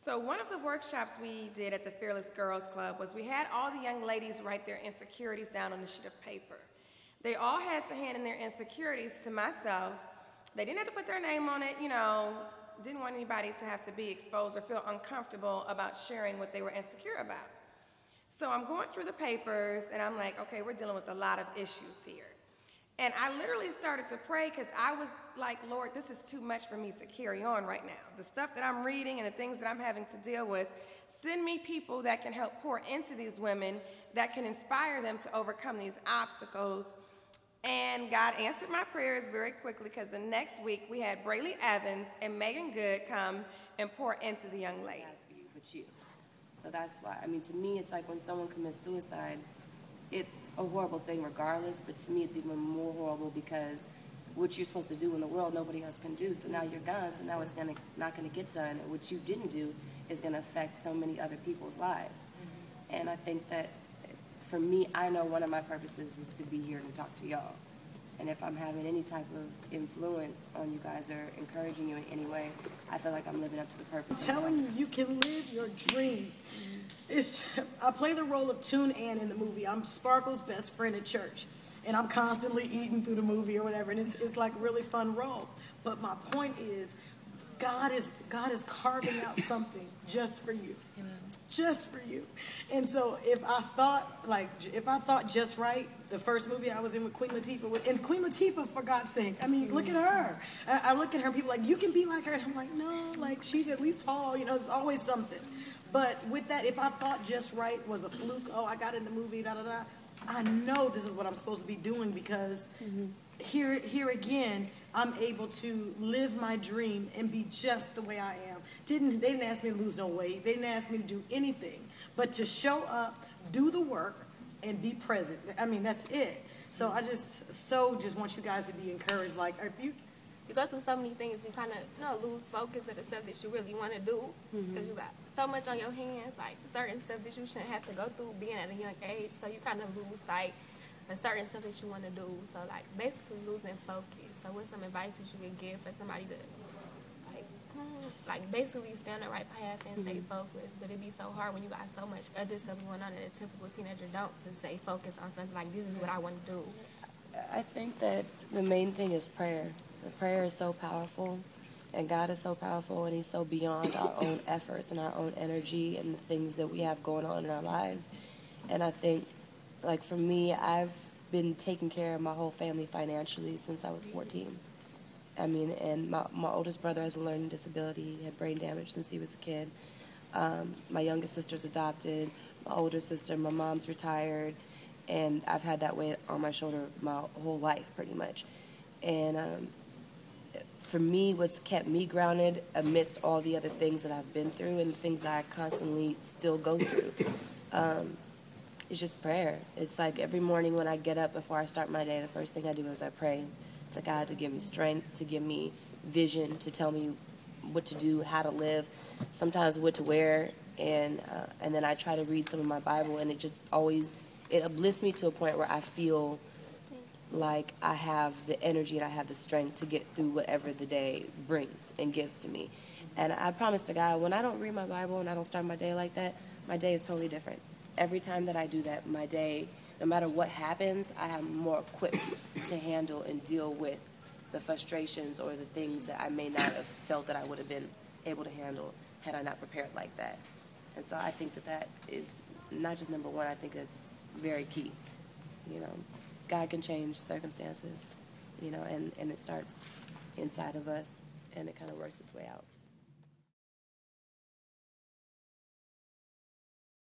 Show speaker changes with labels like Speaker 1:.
Speaker 1: So one of the workshops we did at the Fearless Girls Club was we had all the young ladies write their insecurities down on a sheet of paper. They all had to hand in their insecurities to myself. They didn't have to put their name on it, didn't want anybody to have to be exposed or feel uncomfortable about sharing what they were insecure about. So I'm going through the papers and I'm like, okay, we're dealing with a lot of issues here. And I literally started to pray because I was like, Lord, this is too much for me to carry on right now. The stuff that I'm reading and the things that I'm having to deal with, send me people that can help pour into these women, that can inspire them to overcome these obstacles. And God answered my prayers very quickly because the next week we had Bre'ly and Meagan come and pour into the young ladies.
Speaker 2: But you. So that's why, to me, it's like when someone commits suicide, it's a horrible thing regardless, but to me it's even more horrible because what you're supposed to do in the world, nobody else can do. So now you're gone, so now it's not going to get done. And what you didn't do is going to affect so many other people's lives. Mm-hmm. And I think that for me, I know one of my purposes is to be here to talk to y'all. And if I'm having any type of influence on you guys or encouraging you in any way, I feel like I'm living up to the purpose.
Speaker 3: I'm telling you, you can live your dream. I play the role of Toon Ann in the movie. I'm Sparkle's best friend at church. And I'm constantly eating through the movie or whatever. And it's like a really fun role. But my point is, God is carving out something just for you. Amen. Just for you. And so if I thought Just Right, the first movie I was in with Queen Latifah, and Queen Latifah, for God's sake, look at her. I look at her, people like, you can be like her. And I'm like, no, like she's at least tall, there's always something. But with that, if I thought Just Right was a fluke, I got in the movie, da-da-da, I know this is what I'm supposed to be doing because here again, I'm able to live my dream and be just the way I am. They didn't ask me to lose no weight. They didn't ask me to do anything but to show up, do the work, and be present. That's it. So I just want you guys to be encouraged. Like, if you
Speaker 4: go through so many things, you kind of lose focus of the stuff that you really want to do because you got so much on your hands, like certain stuff that you shouldn't have to go through being at a young age. So you kind of lose sight of certain stuff that you want to do. So like basically losing focus. So what's some advice that you could give for somebody to like basically stay on the right path and stay focused? But it'd be so hard when you got so much other stuff going on that a typical teenager don't, to stay focused on something like this is what I want to do.
Speaker 2: I think that the main thing is prayer. The prayer is so powerful, and God is so powerful, and He's so beyond our own efforts and our own energy and the things that we have going on in our lives. And I think, like for me, I've been taking care of my whole family financially since I was 14. And my oldest brother has a learning disability. He had brain damage since he was a kid. My youngest sister's adopted. My older sister, my mom's retired. And I've had that weight on my shoulder my whole life, pretty much. And for me, what's kept me grounded amidst all the other things that I've been through and the things that I constantly still go through, it's just prayer. It's like every morning when I get up before I start my day, the first thing I do is I pray to God to give me strength, to give me vision, to tell me what to do, how to live, sometimes what to wear, and then I try to read some of my Bible, and it uplifts me to a point where I feel like I have the energy and I have the strength to get through whatever the day brings and gives to me. And I promise to God, when I don't read my Bible and I don't start my day like that, my day is totally different. Every time that I do that, my day, no matter what happens, I am more equipped to handle and deal with the frustrations or the things that I may not have felt that I would have been able to handle had I not prepared like that. And so I think that is not just number one, I think that's very key. God can change circumstances, and it starts inside of us, and it kind of works its way out.